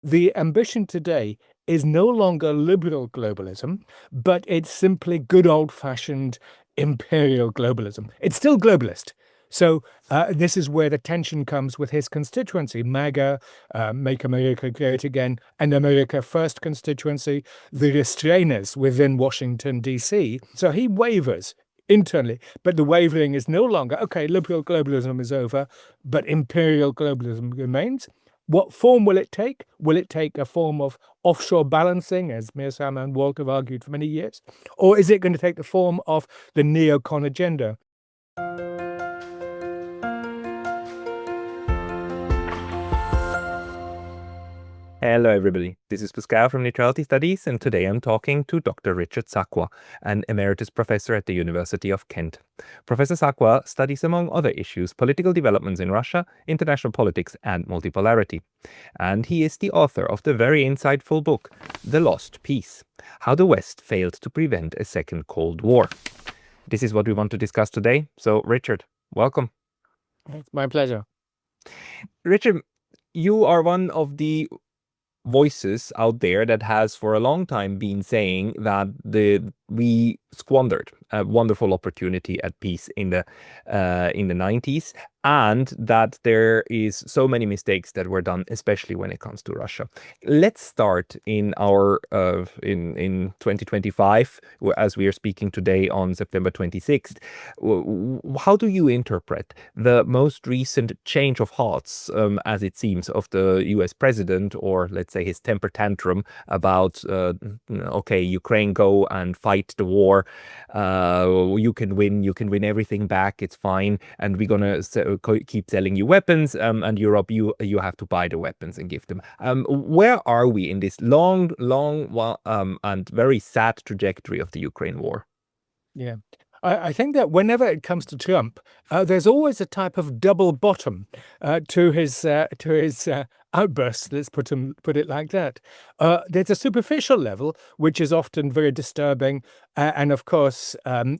the ambition today is no longer liberal globalism, but it's simply good old-fashioned imperial globalism. It's still globalist. So this is where the tension comes with his constituency, MAGA, Make America Great Again, and America First constituency, the restrainers within Washington, D.C. So he wavers internally, but the wavering is no longer, okay, liberal globalism is over, but imperial globalism remains. What form will it take? Will it take a form of offshore balancing, as Mearsheimer and Walt have argued for many years? Or is it going to take the form of the neocon agenda? Hello, everybody. This is Pascal from Neutrality Studies, and today I'm talking to Dr. Richard Sakwa, an Emeritus Professor at the University of Kent. Professor Sakwa studies, among other issues, political developments in Russia, international politics, and multipolarity. And he is the author of the very insightful book, The Lost Peace: How the West Failed to Prevent a Second Cold War. This is what we want to discuss today. So, Richard, welcome. It's my pleasure. Richard, you are one of the voices out there that has for a long time been saying that we squandered a wonderful opportunity at peace in the 90s, and that there is so many mistakes that were done, especially when it comes to Russia. Let's start in our in 2025, as we are speaking today on September 26th. How do you interpret the most recent change of hearts, as it seems, of the U.S. president, or let's say his temper tantrum about, okay, Ukraine, go and fight the war. You can win everything back. It's fine, and we're gonna keep selling you weapons. And Europe, you have to buy the weapons and give them. Where are we in this long, and very sad trajectory of the Ukraine war? Yeah. I think that whenever it comes to Trump, there's always a type of double bottom to his outbursts. Let's put it like that. There's a superficial level, which is often very disturbing, and of course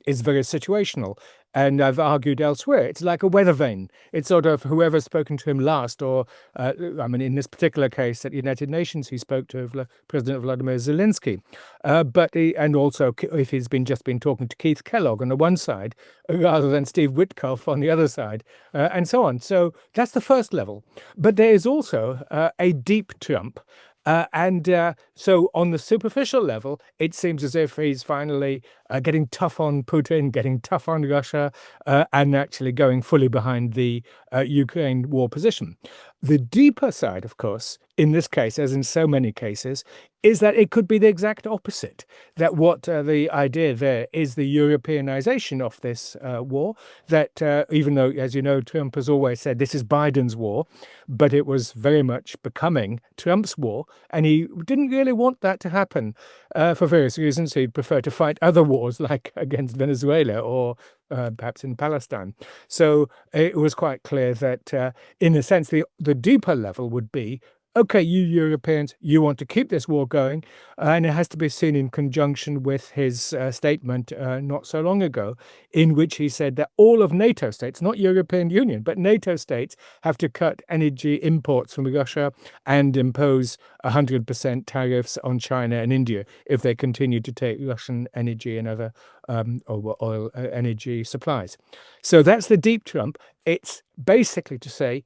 is very situational. And I've argued elsewhere, it's like a weather vane. It's sort of whoever's spoken to him last, or I mean, in this particular case at the United Nations, he spoke to President Vladimir Zelensky. And also if he's just been talking to Keith Kellogg on the one side, rather than Steve Witkoff on the other side, and so on. So that's the first level. But there is also a deep Trump. So on the superficial level, it seems as if he's finally getting tough on Putin, getting tough on Russia, and actually going fully behind the Ukraine war position. The deeper side, of course, in this case, as in so many cases, is that it could be the exact opposite. That what the idea there is the Europeanization of this war, that even though, as you know, Trump has always said this is Biden's war, but it was very much becoming Trump's war, and he didn't really want that to happen for various reasons. He'd prefer to fight other wars, like against Venezuela or perhaps in Palestine. So it was quite clear that, in a sense, the deeper level would be, okay, you Europeans, you want to keep this war going, and it has to be seen in conjunction with his statement not so long ago, in which he said that all of NATO states, not European Union, but NATO states, have to cut energy imports from Russia and impose 100% tariffs on China and India if they continue to take Russian energy and other oil energy supplies. So that's the deep Trump. It's basically to say,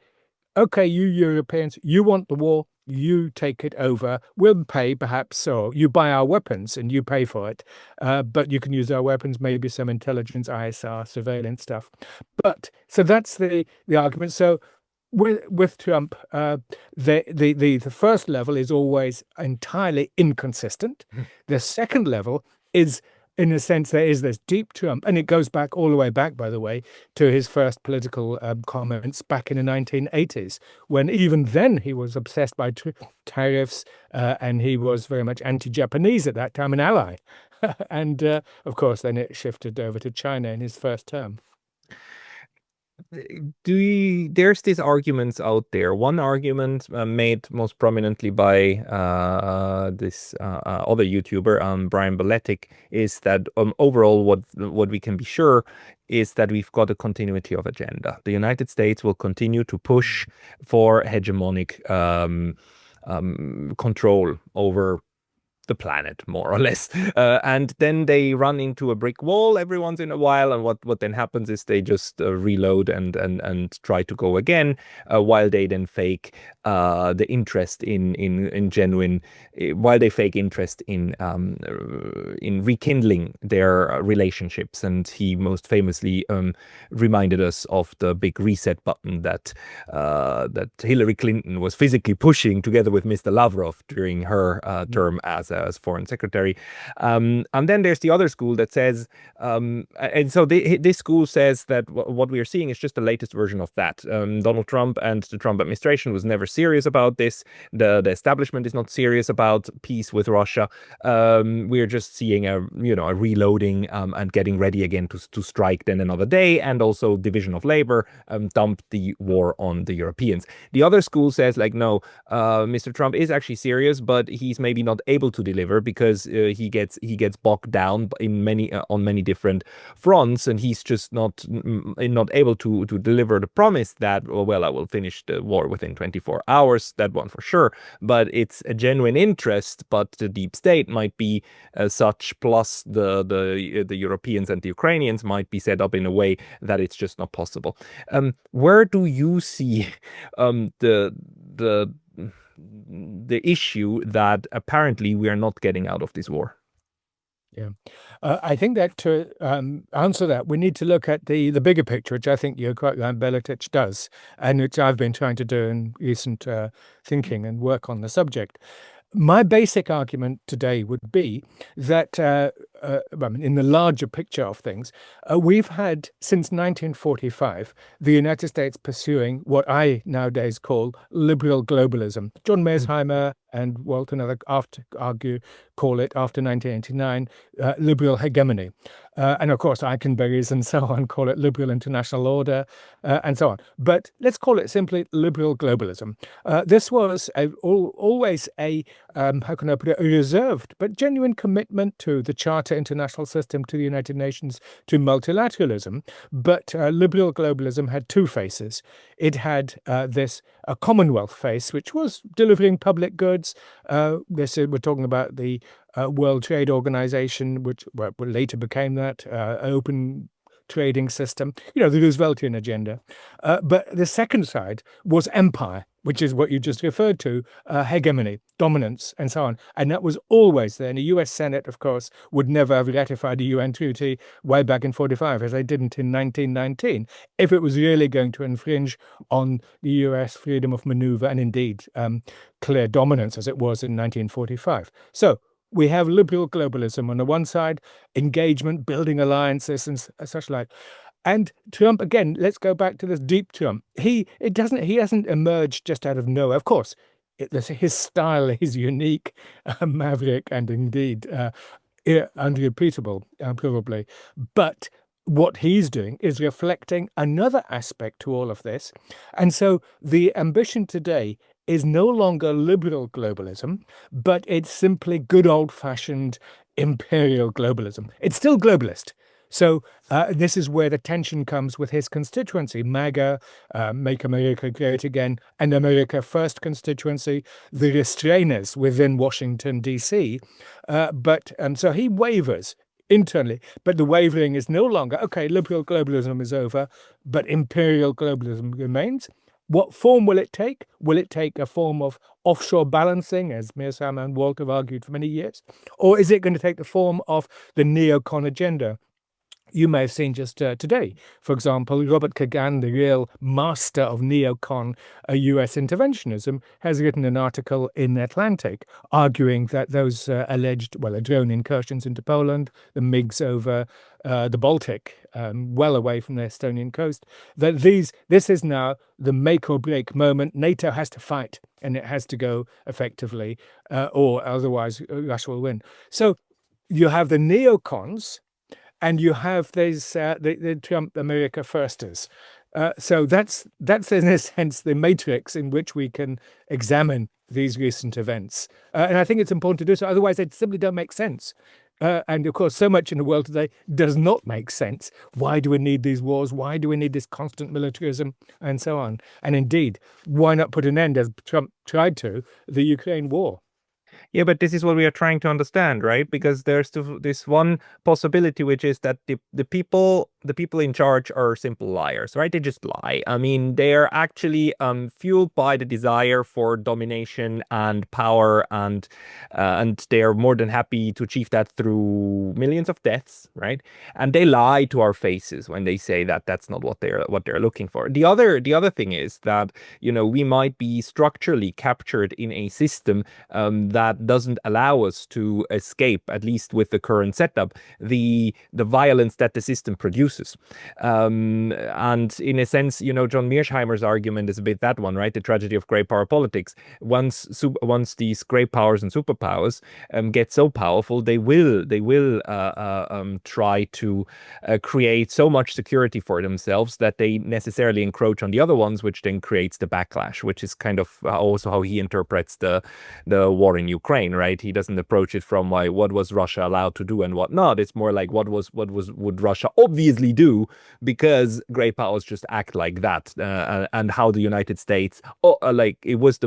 okay, you Europeans, you want the war, you take it over. We'll pay, perhaps, so you buy our weapons and you pay for it. But you can use our weapons, maybe some intelligence, ISR, surveillance stuff. But so that's the argument. So with Trump, the first level is always entirely inconsistent. The second level is, in a sense, there is this deep Trump, and it goes back all the way back, by the way, to his first political comments back in the 1980s, when even then he was obsessed by tariffs, and he was very much anti-Japanese at that time, an ally. And of course, then it shifted over to China in his first term. There's these arguments out there. One argument made most prominently by this other YouTuber, Brian Baletic, is that overall what we can be sure is that we've got a continuity of agenda. The United States will continue to push for hegemonic control over the planet, more or less. And then they run into a brick wall every once in a while, and what then happens is they just reload and try to go again, while they then fake the interest in genuine, while they fake interest in rekindling their relationships. And he most famously reminded us of the big reset button that Hillary Clinton was physically pushing together with Mr. Lavrov during her term as foreign secretary. And then there's the other school that says, and so this school says that what we are seeing is just the latest version of that. Donald Trump and the Trump administration was never serious about this. The establishment is not serious about peace with Russia. We're just seeing a reloading and getting ready again to strike then another day, and also division of labor, dump the war on the Europeans. The other school says, like, no, Mr. Trump is actually serious, but he's maybe not able to deliver because he gets bogged down in on many different fronts, and he's just not able to deliver the promise that, well, I will finish the war within 24 hours. That one for sure, but it's a genuine interest. But the deep state might be such, plus the Europeans and the Ukrainians might be set up in a way that it's just not possible. Where do you see the issue that apparently we are not getting out of this war? Yeah, I think that to answer that, we need to look at the bigger picture, which I think you're quite right, Beletic does, and which I've been trying to do in recent thinking and work on the subject. My basic argument today would be that in the larger picture of things, we've had since 1945 the United States pursuing what I nowadays call liberal globalism. John Mearsheimer and Walter Nutter call it after 1989 liberal hegemony. And of course, Eichenberries and so on call it liberal international order and so on. But let's call it simply liberal globalism. This was always a, how can I put it, a reserved but genuine commitment to the Charter international system, to the United Nations, to multilateralism. But liberal globalism had two faces. It had a Commonwealth face, which was delivering public goods. We're talking about the World Trade Organization, which later became that open trading system, the Rooseveltian agenda. But the second side was empire, which is what you just referred to, hegemony, dominance, and so on. And that was always there. And the US Senate, of course, would never have ratified the UN treaty way back in 45, as they didn't in 1919, if it was really going to infringe on the US freedom of maneuver and indeed clear dominance as it was in 1945. So we have liberal globalism on the one side, engagement, building alliances and such like. And Trump, again, let's go back to this deep Trump. He hasn't emerged just out of nowhere. Of course, his style is unique, maverick, and indeed unrepeatable, probably. But what he's doing is reflecting another aspect to all of this. And so the ambition today is no longer liberal globalism, but it's simply good old-fashioned imperial globalism. It's still globalist. So this is where the tension comes with his constituency, MAGA, Make America Great Again, and America First constituency, the restrainers within Washington, D.C. So he wavers internally, but the wavering is no longer, okay, liberal globalism is over, but imperial globalism remains. What form will it take? Will it take a form of offshore balancing, as Mearsheimer and Walter have argued for many years? Or is it going to take the form of the neocon agenda? You may have seen just today, for example, Robert Kagan, the real master of neocon US interventionism, has written an article in The Atlantic arguing that those alleged, drone incursions into Poland, the MiGs over the Baltic, well away from the Estonian coast, that this is now the make or break moment. NATO has to fight and it has to go effectively, or otherwise Russia will win. So you have the neocons, and you have these the Trump America Firsters. So that's in a sense the matrix in which we can examine these recent events. And I think it's important to do so. Otherwise, they simply don't make sense. And of course, so much in the world today does not make sense. Why do we need these wars? Why do we need this constant militarism and so on? And indeed, why not put an end, as Trump tried to, the Ukraine war? Yeah, but this is what we are trying to understand, right? Because there's this one possibility, which is that the people in charge are simple liars, right? They just lie. I mean, they are actually fueled by the desire for domination and power, and they are more than happy to achieve that through millions of deaths, right? And they lie to our faces when they say that that's not what they're looking for. The other thing is that, we might be structurally captured in a system that doesn't allow us to escape, at least with the current setup, the violence that the system produces. And in a sense, John Mearsheimer's argument is a bit that one, right? The tragedy of great power politics. Once these great powers and superpowers get so powerful, they will try to create so much security for themselves that they necessarily encroach on the other ones, which then creates the backlash, which is kind of also how he interprets the war in Ukraine, right? He doesn't approach it from what was Russia allowed to do and what not. It's more like would Russia obviously do, because great powers just act like that, and how the United States, it was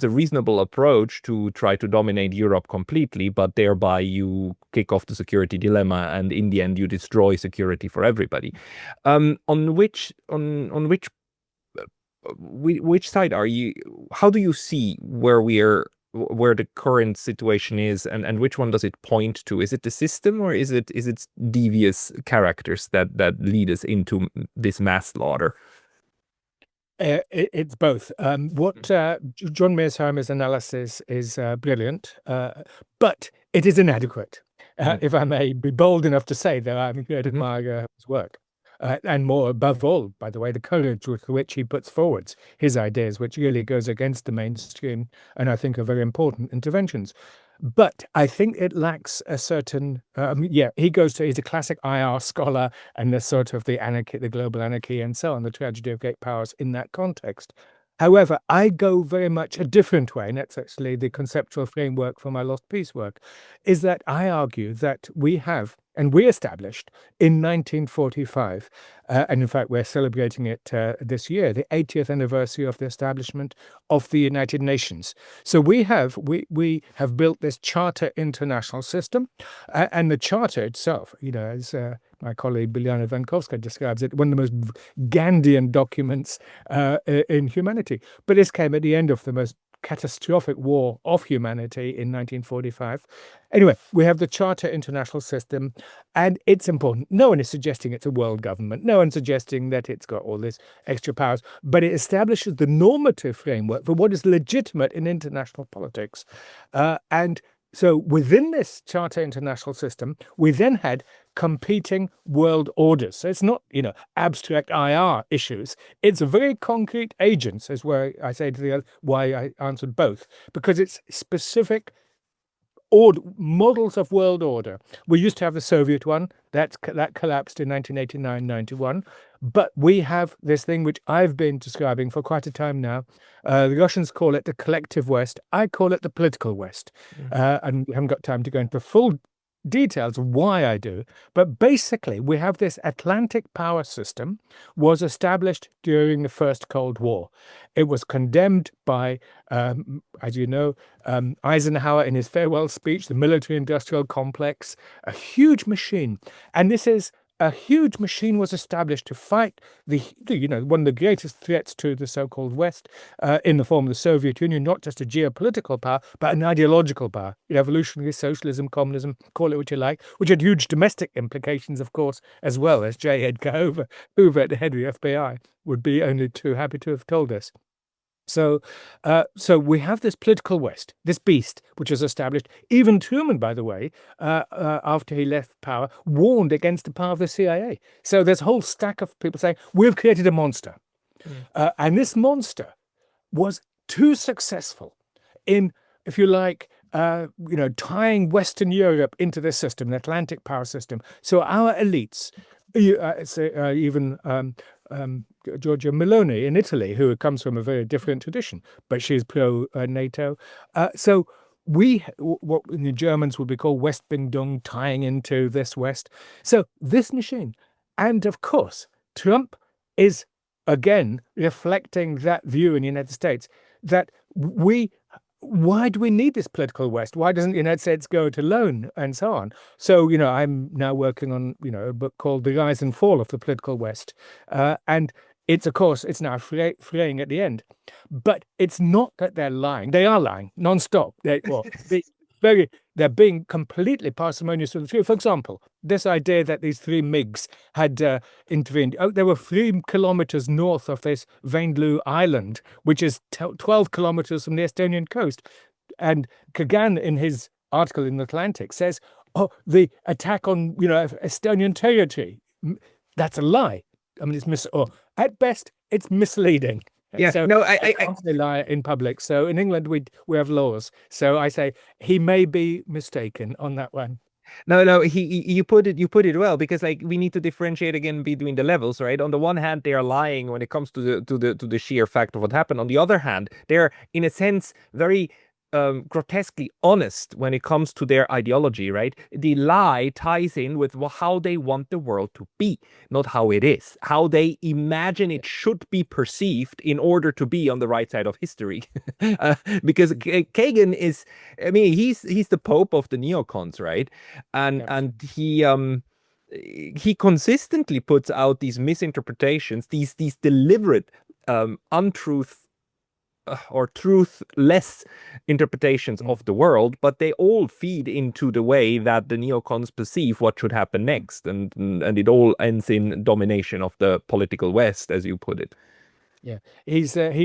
a reasonable approach to try to dominate Europe completely, but thereby you kick off the security dilemma, and in the end you destroy security for everybody. Which side are you? How do you see where the current situation is, and which one does it point to? Is it the system, or is it devious characters that lead us into this mass slaughter? It's both. What John Mearsheimer's analysis is brilliant, but it is inadequate. If I may be bold enough to say that I'm a great admirer of his work. And more above all, by the way, the courage with which he puts forwards his ideas, which really goes against the mainstream, and I think are very important interventions. But I think it lacks a certain, he's a classic IR scholar, and the sort of the anarchy, the global anarchy, and so on, the tragedy of great powers in that context. However, I go very much a different way, and that's actually the conceptual framework for my Lost Peace work, is that I argue that we established in 1945, and in fact we're celebrating it this year, the 80th anniversary of the establishment of the United Nations. So we have built this charter international system, and the charter itself, as my colleague Biljana Vankovska describes it, one of the most Gandhian documents in humanity. But this came at the end of the most catastrophic war of humanity in 1945. Anyway, we have the Charter International System, and it's important. No one is suggesting it's a world government. No one's suggesting that it's got all these extra powers, but it establishes the normative framework for what is legitimate in international politics. And so within this Charter International System, we then had competing world orders. So it's not, abstract IR issues. It's very concrete agents, is where I say to the other, why I answered both, because it's specific models of world order. We used to have the Soviet one that collapsed in 1989-91, but we have this thing which I've been describing for quite a time now. The Russians call it the collective West. I call it the political West, and we haven't got time to go into full details of why I do, but basically we have this Atlantic power system was established during the First Cold War. It was condemned by, as you know, Eisenhower in his farewell speech, the military-industrial complex, a huge machine. And this is a huge machine was established to fight one of the greatest threats to the so-called West in the form of the Soviet Union, not just a geopolitical power, but an ideological power, revolutionary socialism, communism, call it what you like, which had huge domestic implications, of course, as well, as J. Edgar Hoover at the head of the FBI would be only too happy to have told us. So we have this political West, this beast, which was established. Even Truman, by the way, after he left power, warned against the power of the CIA. So there's a whole stack of people saying, we've created a monster. And this monster was too successful in, if you like, tying Western Europe into this system, the Atlantic power system. So our elites, even Giorgia Meloni in Italy, who comes from a very different tradition, but she's pro-NATO. So what the Germans would be called Westbindung, tying into this West. So this machine, and of course, Trump is again reflecting that view in the United States that why do we need this political West? Why doesn't the United States go it alone and so on? So, I'm now working on, a book called The Rise and Fall of the Political West. And it's, of course, it's now fraying at the end. But it's not that they're lying. They are lying nonstop. They're being completely parsimonious with the truth. For example, this idea that these three MiGs had intervened. Oh, they were 3 kilometers north of this Vainlu Island, which is 12 kilometers from the Estonian coast. And Kagan, in his article in the Atlantic, says, "Oh, the attack on Estonian territory. That's a lie. I mean, or at best, it's misleading." Yeah, so no, I constantly lie in public. So in England, we have laws. So I say he may be mistaken on that one. No, you put it well, because like we need to differentiate again between the levels, right? On the one hand, they are lying when it comes to the sheer fact of what happened. On the other hand, they're in a sense very grotesquely honest when it comes to their ideology, right? The lie ties in with how they want the world to be, not how it is, how they imagine it should be perceived in order to be on the right side of history. Because Kagan is, I mean, he's the Pope of the neocons, right? And he consistently puts out these misinterpretations, these deliberate untruth or truthless interpretations of the world, but they all feed into the way that the neocons perceive what should happen next, and it all ends in domination of the political West, as you put it. Yeah, he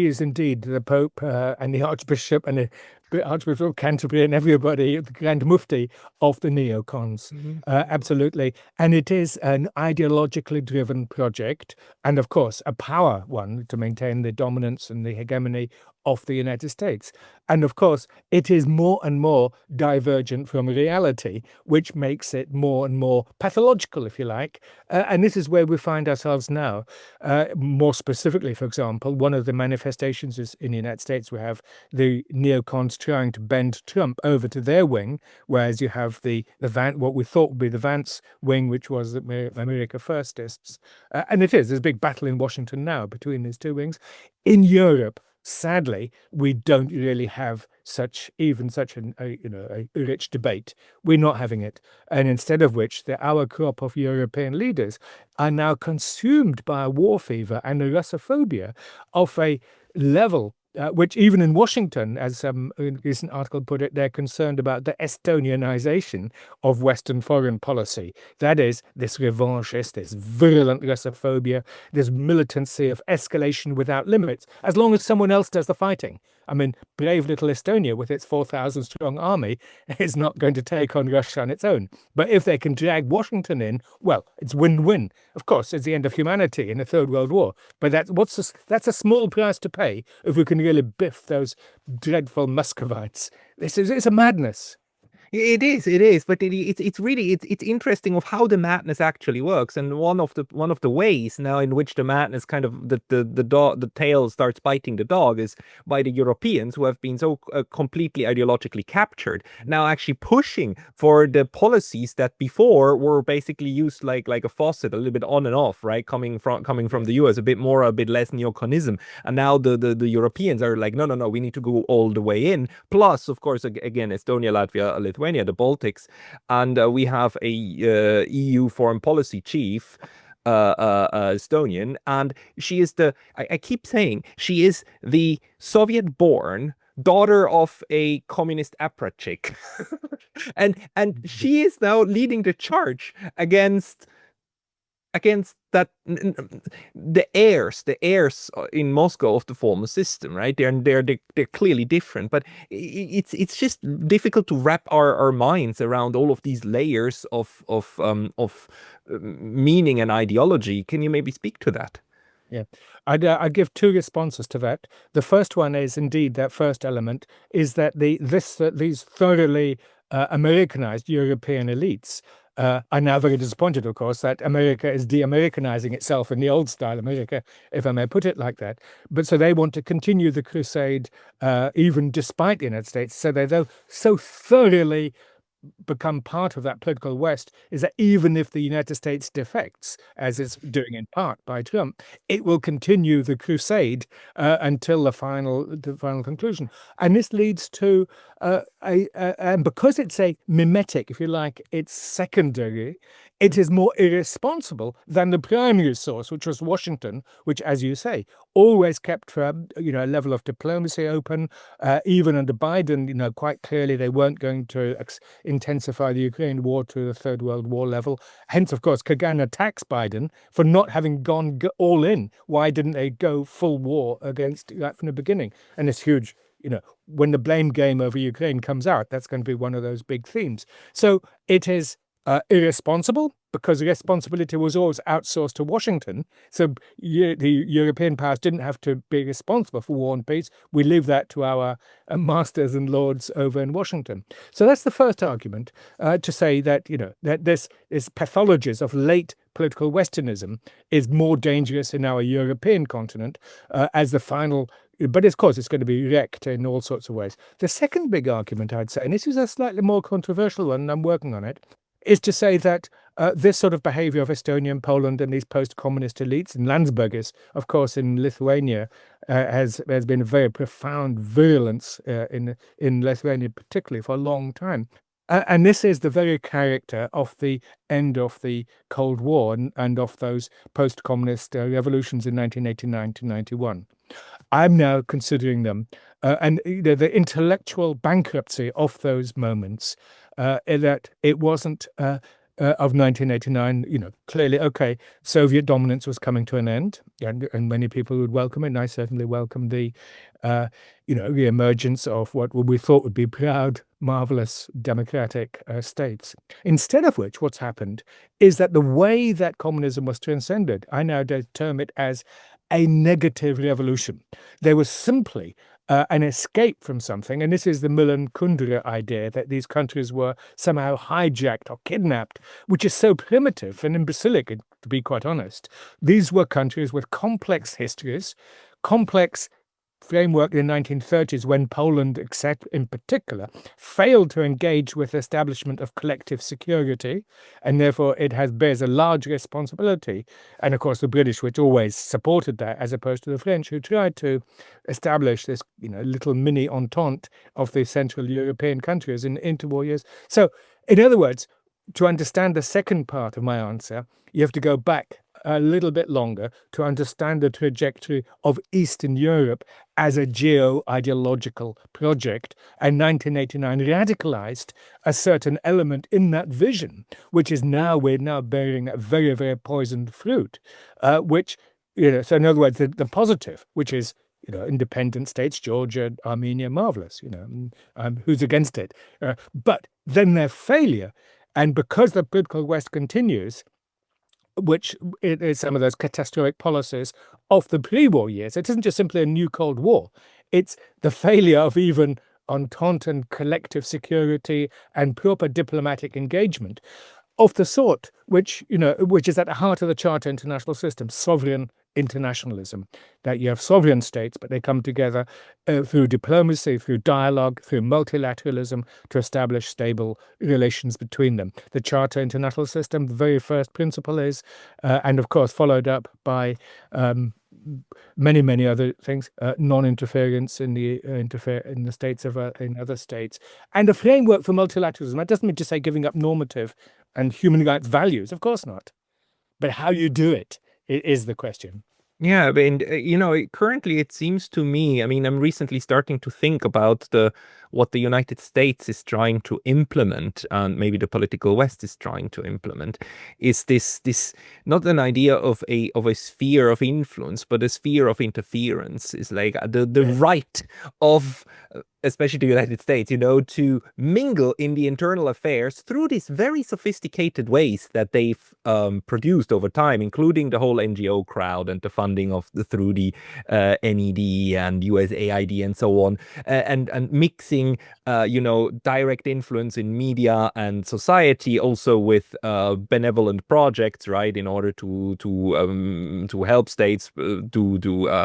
is indeed the Pope and the Archbishop and the Archbishop of Canterbury and everybody, the Grand Mufti of the neocons. Absolutely. And it is an ideologically driven project, and of course, a power one to maintain the dominance and the hegemony of the United States. And of course, it is more and more divergent from reality, which makes it more and more pathological, if you like. And this is where we find ourselves now. More specifically, for example, one of the manifestations is in the United States, we have the neocons trying to bend Trump over to their wing, whereas you have what we thought would be the Vance wing, which was the America Firstists. And there's a big battle in Washington now between these two wings. In Europe, sadly, we don't really have such a rich debate. We're not having it. And instead of which, our crop of European leaders are now consumed by a war fever and a Russophobia of a level which even in Washington, as some recent article put it, they're concerned about the Estonianization of Western foreign policy. That is, this revanchist, this virulent Russophobia, this militancy of escalation without limits, as long as someone else does the fighting. I mean, brave little Estonia with its 4,000 strong army is not going to take on Russia on its own. But if they can drag Washington in, well, it's win-win. Of course, it's the end of humanity in the Third World War. But that's a small price to pay if we can really biff those dreadful Muscovites. It's a madness. It is, but it's really it's interesting of how the madness actually works, and one of the ways now in which the madness kind of the tail starts biting the dog is by the Europeans, who have been so completely ideologically captured, now actually pushing for the policies that before were basically used like a faucet, a little bit on and off, right, coming from the US, a bit less neoconism, and now the Europeans are like, no, we need to go all the way in. Plus, of course, again, Estonia, Latvia, Lithuania, the Baltics, and we have a EU foreign policy chief, Estonian, and she is I keep saying she is the Soviet-born daughter of a communist apparatchik, and she is now leading the charge against that the heirs in Moscow of the former system, right? They're clearly different, but it's just difficult to wrap our minds around all of these layers of meaning and ideology. Can you maybe speak to that? Yeah, I'd give two responses to that. The first one is indeed that first element is that these thoroughly Americanized European elites are now very disappointed, of course, that America is de-Americanizing itself in the old style America, if I may put it like that. But so they want to continue the crusade, even despite the United States. So they so thoroughly become part of that political West is that even if the United States defects, as it's doing in part by Trump, it will continue the crusade until the final conclusion. And this leads to and because it's a mimetic, if you like, it's secondary. It is more irresponsible than the primary source, which was Washington, which, as you say, always kept a level of diplomacy open. Even under Biden, quite clearly they weren't going to intensify the Ukraine war to the Third World War level. Hence, of course, Kagan attacks Biden for not having gone all in. Why didn't they go full war against that from the beginning? And it's huge. When the blame game over Ukraine comes out, that's going to be one of those big themes. So it is irresponsible because responsibility was always outsourced to Washington. So the European powers didn't have to be responsible for war and peace. We leave that to our masters and lords over in Washington. So that's the first argument to say that that this pathologies of late political Westernism is more dangerous in our European continent as the final. But of course, it's going to be wrecked in all sorts of ways. The second big argument, I'd say, and this is a slightly more controversial one, and I'm working on it, is to say that this sort of behavior of Estonia and Poland and these post-communist elites, and Landsbergis, of course, in Lithuania, has been a very profound virulence in Lithuania, particularly for a long time. And this is the very character of the end of the Cold War and of those post-communist revolutions in 1989 to 91. I'm now considering them and the intellectual bankruptcy of those moments, that it wasn't of 1989, clearly, okay, Soviet dominance was coming to an end, and many people would welcome it, and I certainly welcome the emergence of what we thought would be proud, marvelous democratic states. Instead of which, what's happened is that the way that communism was transcended, I now term it as a negative revolution. There was simply an escape from something, and this is the Milan Kundera idea that these countries were somehow hijacked or kidnapped, which is so primitive and imbecilic, to be quite honest. These were countries with complex histories, complex framework in the 1930s when Poland, in particular, failed to engage with the establishment of collective security, and therefore it bears a large responsibility. And of course, the British, which always supported that, as opposed to the French, who tried to establish this, little mini entente of the Central European countries in interwar years. So, in other words, to understand the second part of my answer, you have to go back a little bit longer to understand the trajectory of Eastern Europe as a geo-ideological project. And 1989 radicalized a certain element in that vision, which is we're now bearing a very, very poisoned fruit, which, so in other words, the positive, which is, independent states, Georgia, Armenia, marvelous, who's against it? But then their failure, and because the political West continues, which is some of those catastrophic policies of the pre-war years. It isn't just simply a new Cold War. It's the failure of even entente and collective security and proper diplomatic engagement of the sort which is at the heart of the Charter international system, sovereign internationalism, that you have sovereign states, but they come together through diplomacy, through dialogue, through multilateralism to establish stable relations between them. The Charter international system, the very first principle is, and of course followed up by many, many other things, non-interference in the states in other states, and a framework for multilateralism. That doesn't mean to say giving up normative and human rights values, of course not, but how you do it is the question. Yeah, and currently it seems to me, I'm recently starting to think about what the United States is trying to implement, and maybe the political West is trying to implement, is this not an idea of a sphere of influence, but a sphere of interference. Is like the right of especially the United States, to mingle in the internal affairs through these very sophisticated ways that they've produced over time, including the whole NGO crowd and the funding through the NED and USAID and so on, and mixing, direct influence in media and society also with benevolent projects, right, in order to help states do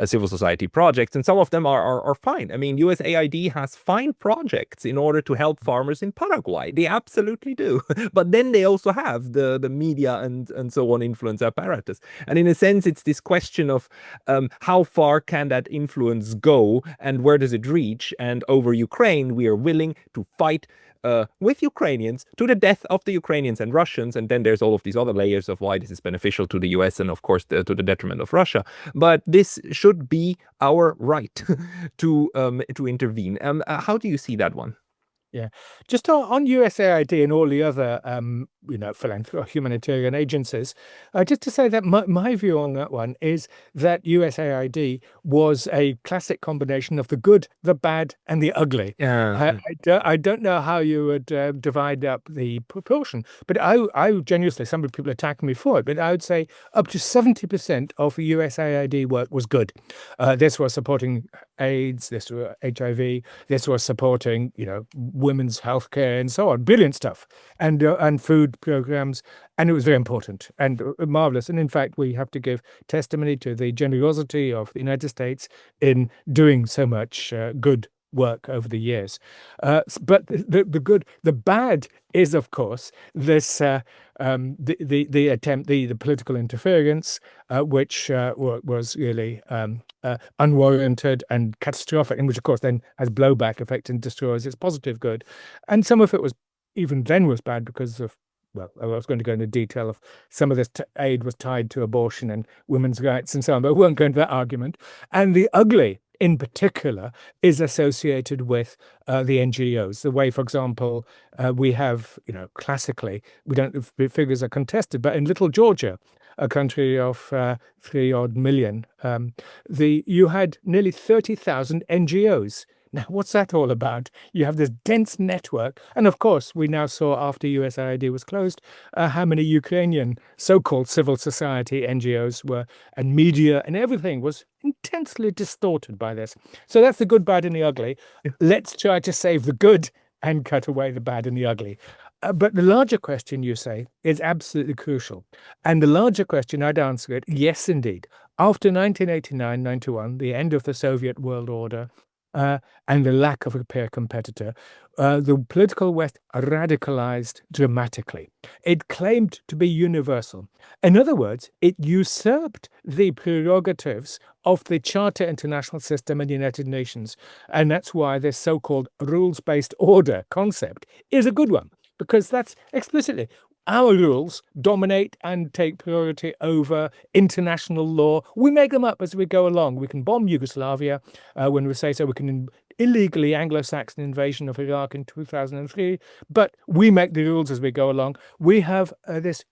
civil society projects, and some of them are fine. I mean, USAID has fine projects in order to help farmers in Paraguay. They absolutely do. But then they also have the media and so on influence apparatus. And in a sense, it's this question of how far can that influence go and where does it reach? And over Ukraine, we are willing to fight with Ukrainians to the death of the Ukrainians and Russians. And then there's all of these other layers of why this is beneficial to the US and, of course, to the detriment of Russia. But this should be our right to intervene. How do you see that one? Yeah, just on USAID and all the other, humanitarian agencies, just to say that my view on that one is that USAID was a classic combination of the good, the bad, and the ugly. Yeah. I don't know how you would divide up the proportion, but I genuinely, some people attack me for it, but I would say up to 70% of USAID work was good. This was supporting AIDS, this was HIV, this was supporting, women's healthcare and so on, brilliant stuff, and food programs, and it was very important and marvelous. And in fact, we have to give testimony to the generosity of the United States in doing so much good work over the years. But the bad is, of course, this the attempt, the political interference, which was really unwarranted and catastrophic, and which, of course, then has blowback effect and destroys its positive good. And some of it was even then was bad because of, well, I was going to go into detail of some of this aid was tied to abortion and women's rights and so on, but we won't go into that argument. And the ugly, in particular, is associated with the NGOs. The way, for example, we have, classically, we don't, the figures are contested, but in Little Georgia, a country of 3-odd million, you had nearly 30,000 NGOs. Now, what's that all about? You have this dense network. And of course, we now saw after USAID was closed, how many Ukrainian so-called civil society NGOs were, and media and everything was intensely distorted by this. So that's the good, bad, and the ugly. Let's try to save the good and cut away the bad and the ugly. But the larger question, you say, is absolutely crucial. And the larger question, I'd answer it, yes, indeed. After 1989-91, the end of the Soviet world order, and the lack of a peer competitor, the political West radicalized dramatically. It claimed to be universal. In other words, it usurped the prerogatives of the Charter International System and the United Nations. And that's why this so-called rules-based order concept is a good one, because that's explicitly our rules dominate and take priority over international law. We make them up as we go along. We can bomb Yugoslavia when we say so. We can illegally Anglo-Saxon invasion of Iraq in 2003, but we make the rules as we go along. We have this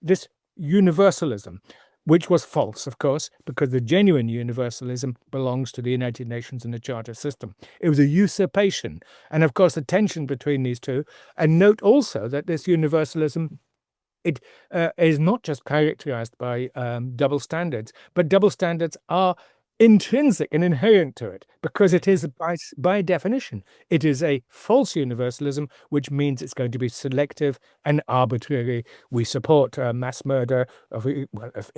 universalism, which was false, of course, because the genuine universalism belongs to the United Nations and the Charter system. It was a usurpation. And of course, the tension between these two. And note also that this universalism, it is not just characterized by double standards, but double standards are intrinsic and inherent to it, because it is, by definition, it is a false universalism, which means it's going to be selective and arbitrary. We support mass murder,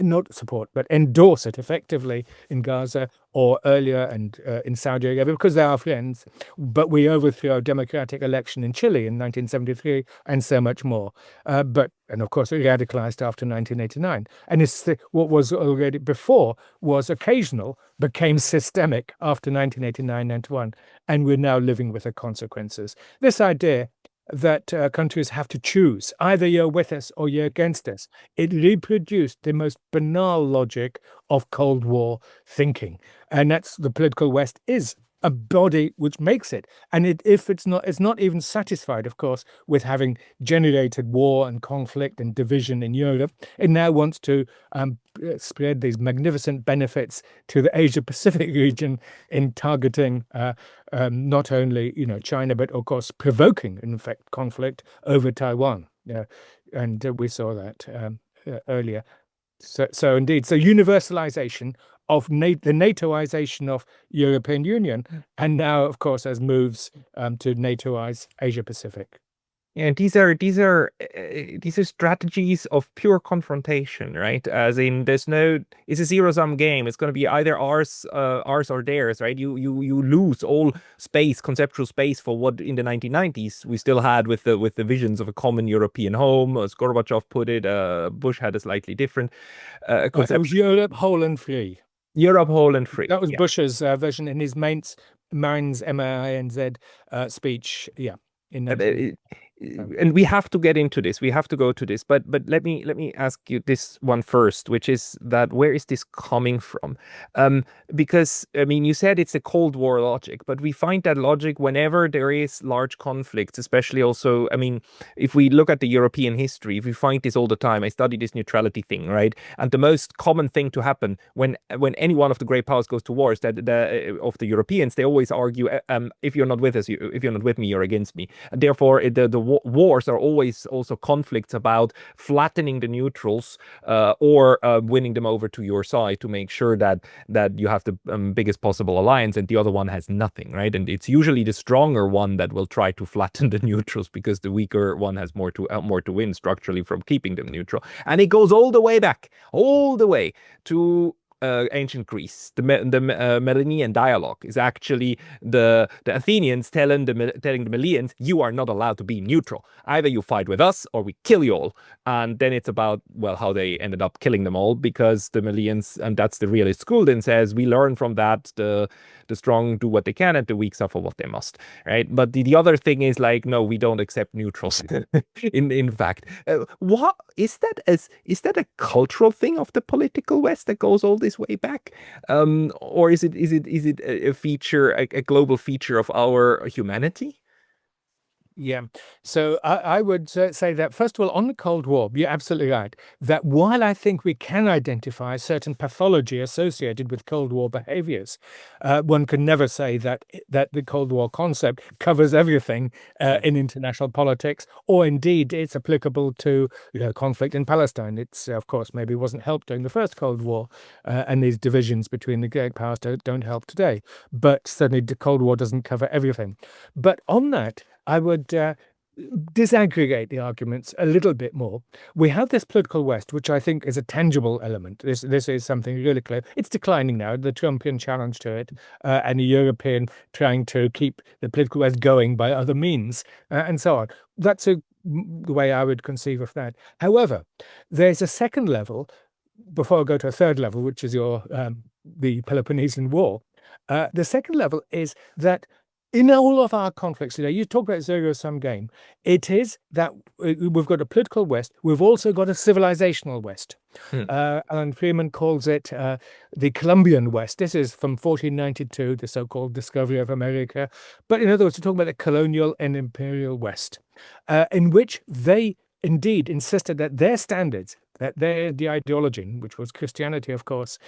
not support, but endorse it effectively in Gaza or earlier and in Saudi Arabia, because they are friends. But we overthrow a democratic election in Chile in 1973 and so much more. And of course, it radicalized after 1989. And what was already before was occasional, became systemic after 1989-91, and we're now living with the consequences. This idea that countries have to choose, either you're with us or you're against us, it reproduced the most banal logic of Cold War thinking. And that's the political West is a body which makes it. And if it's not even satisfied, of course, with having generated war and conflict and division in Europe. It now wants to spread these magnificent benefits to the Asia Pacific region in targeting not only China, but of course provoking, in fact, conflict over Taiwan. Yeah, and we saw that earlier. So indeed, so universalization of the NATOization of European Union, and now, of course, as moves to NATOize Asia Pacific. Yeah, these are strategies of pure confrontation, right? As in, it's a zero-sum game. It's going to be either ours or theirs, right? You lose all space, conceptual space, for what in the 1990s we still had with the visions of a common European home, as Gorbachev put it. Bush had a slightly different concept. It was Europe whole and free. Europe whole and free. That was Bush's version in his Mainz MAINZ speech. Yeah, in 19... And we have to get into this. We have to go to this. But let me ask you this one first, which is that where is this coming from? Because I mean, you said it's a Cold War logic, but we find that logic whenever there is large conflicts, especially also, I mean, if we look at the European history, if we find this all the time. I study this neutrality thing, right? And the most common thing to happen when any one of the great powers goes to war is that of the Europeans, they always argue, if you're not with us, if you're not with me, you're against me. And therefore, the wars are always also conflicts about flattening the neutrals or winning them over to your side to make sure that you have the biggest possible alliance and the other one has nothing, right? And it's usually the stronger one that will try to flatten the neutrals because the weaker one has more to win structurally from keeping them neutral. And it goes all the way back, all the way to ancient Greece. The Melian dialogue is actually the Athenians telling the Melians, you are not allowed to be neutral. Either you fight with us or we kill you all. And then it's about, well, how they ended up killing them all, because the Melians, and that's the realist school, then says we learn from that, the strong do what they can and the weak suffer what they must, right? But the other thing is like, no, we don't accept neutrals. in fact, what is that? Is that a cultural thing of the political West that goes all this way back, or is it a feature, a global feature of our humanity? Yeah. So I would say that, first of all, on the Cold War, you're absolutely right, that while I think we can identify certain pathology associated with Cold War behaviors, one can never say that the Cold War concept covers everything in international politics, or indeed it's applicable to conflict in Palestine. It's, of course, maybe wasn't helped during the first Cold War, and these divisions between the great powers don't help today. But certainly the Cold War doesn't cover everything. But on that, I would disaggregate the arguments a little bit more. We have this political West, which I think is a tangible element. This is something really clear. It's declining now, the Trumpian challenge to it, and the European trying to keep the political West going by other means, and so on. That's the way I would conceive of that. However, there's a second level, before I go to a third level, which is the Peloponnesian War. The second level is that in all of our conflicts today, you talk about zero-sum game, it is that we've got a political West, we've also got a civilizational West. Alan Freeman calls it the Columbian West. This is from 1492, the so-called discovery of America. But in other words, we're talking about the colonial and imperial West, in which they indeed insisted that their standards, that the ideology, which was Christianity, of course,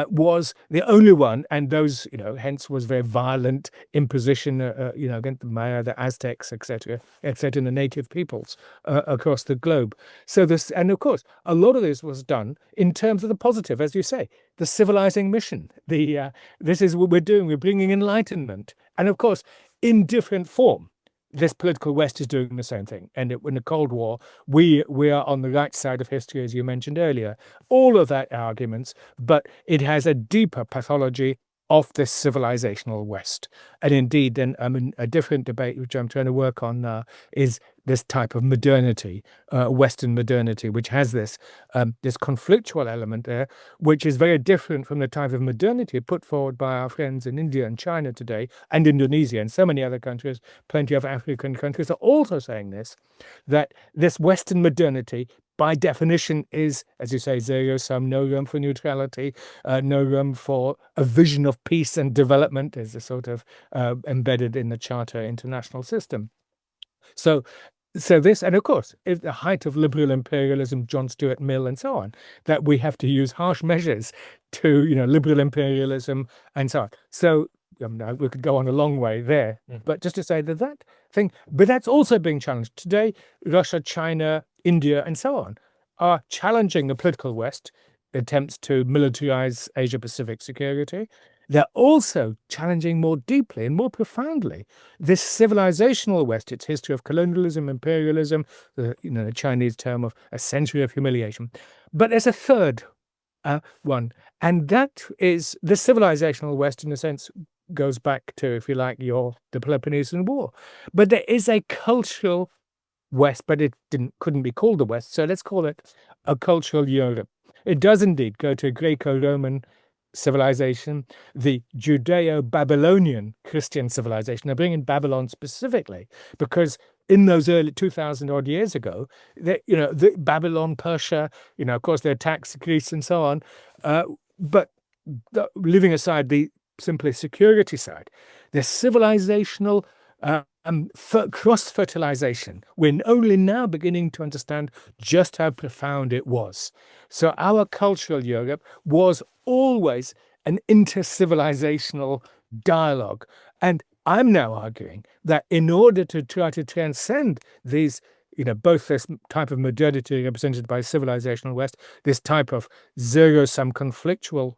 was the only one, and those, hence was very violent imposition, against the Maya, the Aztecs, etc., and the native peoples across the globe. So this, and of course, a lot of this was done in terms of the positive, as you say, the civilizing mission. This is what we're doing. We're bringing enlightenment, and of course, in different form. This political West is doing the same thing. And in the Cold War, we are on the right side of history, as you mentioned earlier. All of that arguments, but it has a deeper pathology of this civilizational West. And indeed, then a different debate, which I'm trying to work on now, is this type of modernity, Western modernity, which has this conflictual element there, which is very different from the type of modernity put forward by our friends in India and China today, and Indonesia and so many other countries. Plenty of African countries are also saying this, that this Western modernity by definition is, as you say, zero sum, no room for neutrality, no room for a vision of peace and development is a sort of embedded in the Charter international system. So this, and of course, is the height of liberal imperialism, John Stuart Mill, and so on, that we have to use harsh measures to, liberal imperialism and so on. So we could go on a long way there, but just to say that thing, but that's also being challenged today. Russia, China, India, and so on are challenging the political West, attempts to militarize Asia Pacific security. They're also challenging more deeply and more profoundly this civilizational West, its history of colonialism, imperialism, the Chinese term of a century of humiliation. But there's a third one, and that is the civilizational West, in a sense, goes back to, if you like, the Peloponnesian War. But there is a cultural West, but it couldn't be called the West, so let's call it a cultural Europe. It does indeed go to Greco-Roman civilization, the Judeo-Babylonian Christian civilization. I bring in Babylon specifically because in those early 2000 odd years ago, the Babylon, Persia, of course, they attacked Greece and so on. But leaving aside the simply security side, the civilizational cross-fertilization, we're only now beginning to understand just how profound it was. So our cultural Europe was always an inter-civilizational dialogue. And I'm now arguing that in order to try to transcend these, both this type of modernity represented by civilizational West, this type of zero-sum conflictual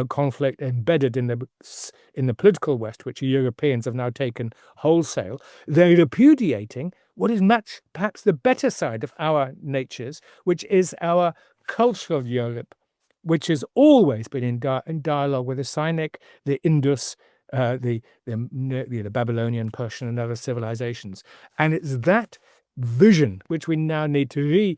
conflict embedded in the political West, which Europeans have now taken wholesale, they're repudiating what is much perhaps the better side of our natures, which is our cultural Europe, which has always been in dialogue with the Sinaic, the Indus, the Babylonian, Persian, and other civilizations. And it's that vision which we now need to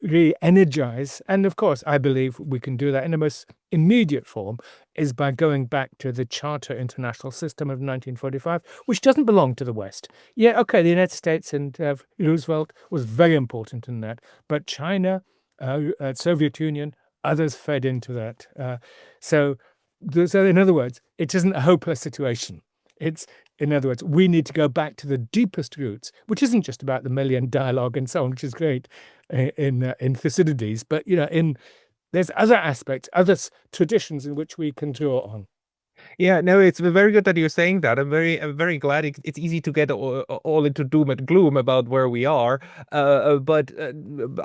re-energize. And of course, I believe we can do that in the most immediate form is by going back to the Charter international system of 1945, which doesn't belong to the West. Yeah, okay, the United States and Roosevelt was very important in that, but China, Soviet Union, others fed into that. So in other words, it isn't a hopeless situation. In other words, we need to go back to the deepest roots, which isn't just about the Melian dialogue and so on, which is great in Thucydides, but there's other aspects, other traditions in which we can draw on. Yeah, no, it's very good that you're saying that. I'm very glad it's easy to get all into doom and gloom about where we are. But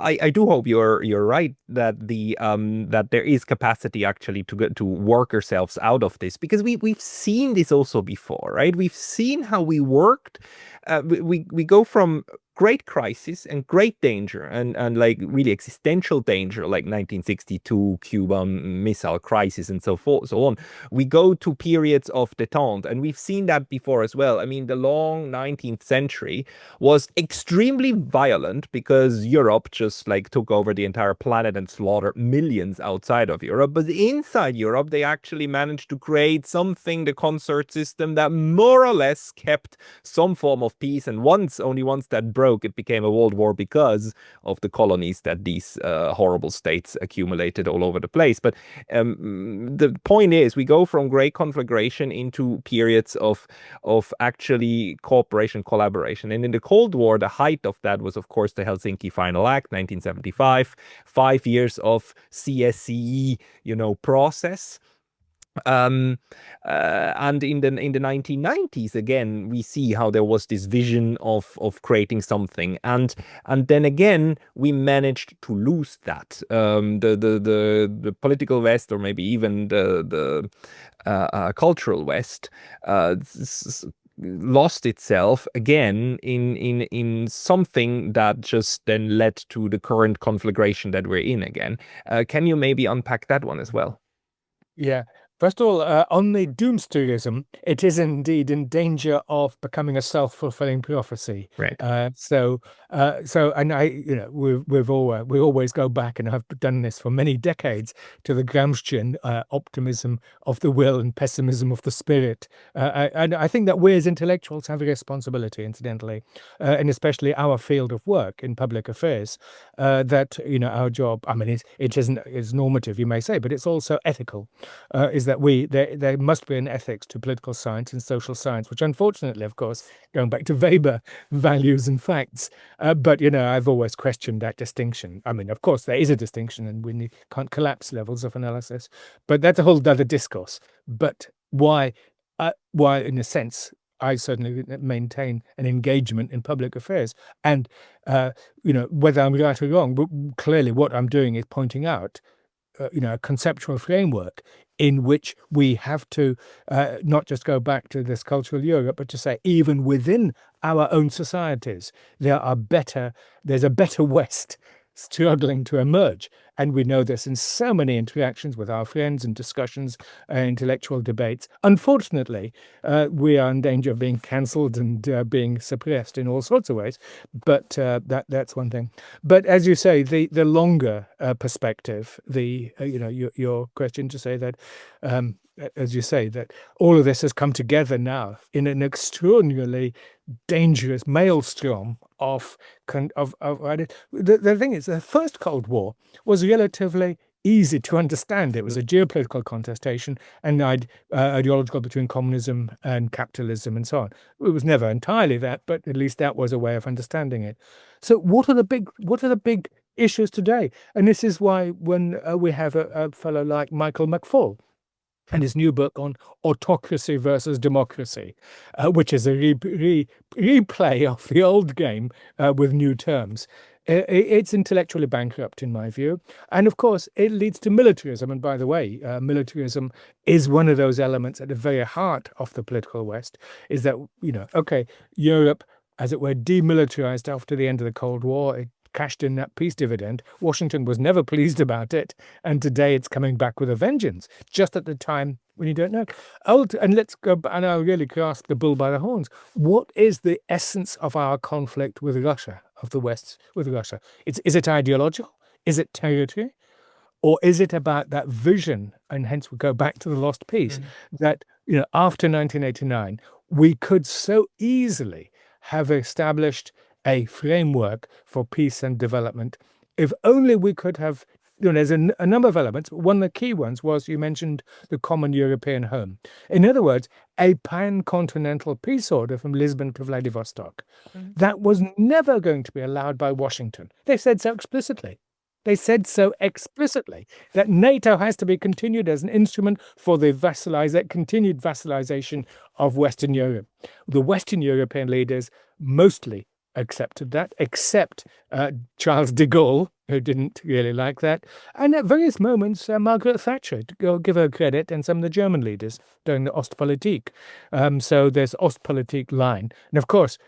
I do hope you're right that that there is capacity actually to work ourselves out of this, because we've seen this also before, right? We've seen how we worked. We go from great crisis and great danger and like really existential danger, like 1962 Cuban Missile Crisis and so forth, so on. We go to periods of detente, and we've seen that before as well. I mean, the long 19th century was extremely violent because Europe just like took over the entire planet and slaughtered millions outside of Europe. But inside Europe, they actually managed to create something, the concert system, that more or less kept some form of peace. And only once that broke, it became a world war because of the colonies that these horrible states accumulated all over the place. But the point is, we go from great conflagration into periods of actually cooperation, collaboration. And in the Cold War, the height of that was, of course, the Helsinki Final Act, 1975, 5 years of CSCE, process. And in the 1990s, again, we see how there was this vision of creating something, and then again we managed to lose that. The political West, or maybe even the cultural West, lost itself again in something that just then led to the current conflagration that we're in again. Can you maybe unpack that one as well? Yeah. First of all, on the doomsdayism, it is indeed in danger of becoming a self-fulfilling prophecy. Right. And we always go back, and I've done this for many decades, to the Gramscian optimism of the will and pessimism of the spirit. And I think that we as intellectuals have a responsibility, incidentally, and especially our field of work in public affairs, that our job. I mean, it isn't is normative, you may say, but it's also ethical. Is that there must be an ethics to political science and social science, which unfortunately, of course, going back to Weber, values and facts. But I've always questioned that distinction. I mean, of course, there is a distinction, and we can't collapse levels of analysis. But that's a whole other discourse. But why, in a sense, I certainly maintain an engagement in public affairs, and whether I'm right or wrong, but clearly what I'm doing is pointing out a conceptual framework in which we have to not just go back to this cultural Europe, but to say even within our own societies, there's a better West struggling to emerge. And we know this in so many interactions with our friends and discussions, intellectual debates. Unfortunately, we are in danger of being cancelled and being suppressed in all sorts of ways. But that's one thing. But as you say, the longer perspective, your question to say that, as you say, that all of this has come together now in an extraordinarily dangerous maelstrom of the thing is, the first Cold War was relatively easy to understand. It was a geopolitical contestation and ideological between communism and capitalism and so on. It was never entirely that, but at least that was a way of understanding it. So what are the big issues today? And this is why when we have a fellow like Michael McFaul and his new book on autocracy versus democracy, which is a replay of the old game with new terms. It's intellectually bankrupt, in my view. And of course, it leads to militarism. And by the way, militarism is one of those elements at the very heart of the political West, is that, Europe, as it were, demilitarized after the end of the Cold War. It cashed in that peace dividend. Washington was never pleased about it, and today it's coming back with a vengeance, just at the time when you don't know. And let's go, and I'll really grasp the bull by the horns. What is the essence of our conflict with Russia, of the West with Russia? Is it ideological? Is it territory? Or is it about that vision, and hence we go back to the lost peace, that after 1989, we could so easily have established a framework for peace and development. If only we could have, there's a number of elements. One of the key ones was, you mentioned the common European home. In other words, a pan-continental peace order from Lisbon to Vladivostok. That was never going to be allowed by Washington. They said so explicitly. That NATO has to be continued as an instrument for the continued vassalization of Western Europe. The Western European leaders mostly accepted that, except Charles de Gaulle, who didn't really like that. And at various moments, Margaret Thatcher, to give her credit, and some of the German leaders during the Ostpolitik. So there's Ostpolitik line. And of course,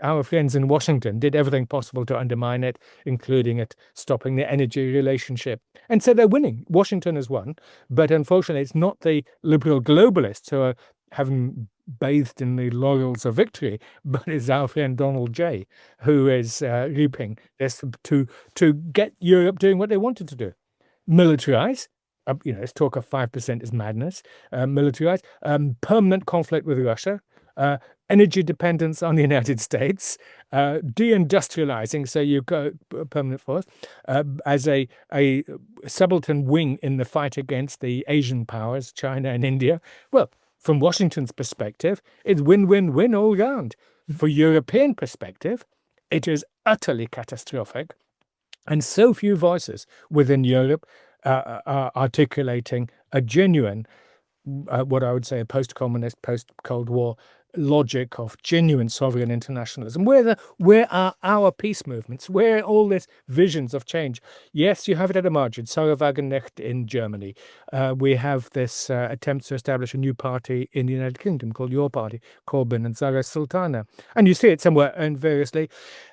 our friends in Washington did everything possible to undermine it, including stopping the energy relationship. And so they're winning. Washington has won. But unfortunately, it's not the liberal globalists who are having bathed in the laurels of victory, but it's our friend Donald J, who is reaping this to get Europe doing what they wanted to do. Militarize. This talk of 5% is madness. Militarize. Permanent conflict with Russia. Energy dependence on the United States, deindustrializing, so you go permanent force, as a subaltern wing in the fight against the Asian powers, China and India. Well, from Washington's perspective, it's win-win-win all round. For European perspective, it is utterly catastrophic, and so few voices within Europe are articulating a genuine, what I would say, a post-communist, post-Cold War logic of genuine sovereign internationalism. Where are our peace movements? Where are all these visions of change? Yes, you have it at a margin. Sarah Wagenknecht in Germany. We have this attempt to establish a new party in the United Kingdom called Your Party, Corbyn and Zara Sultana. And you see it somewhere and variously,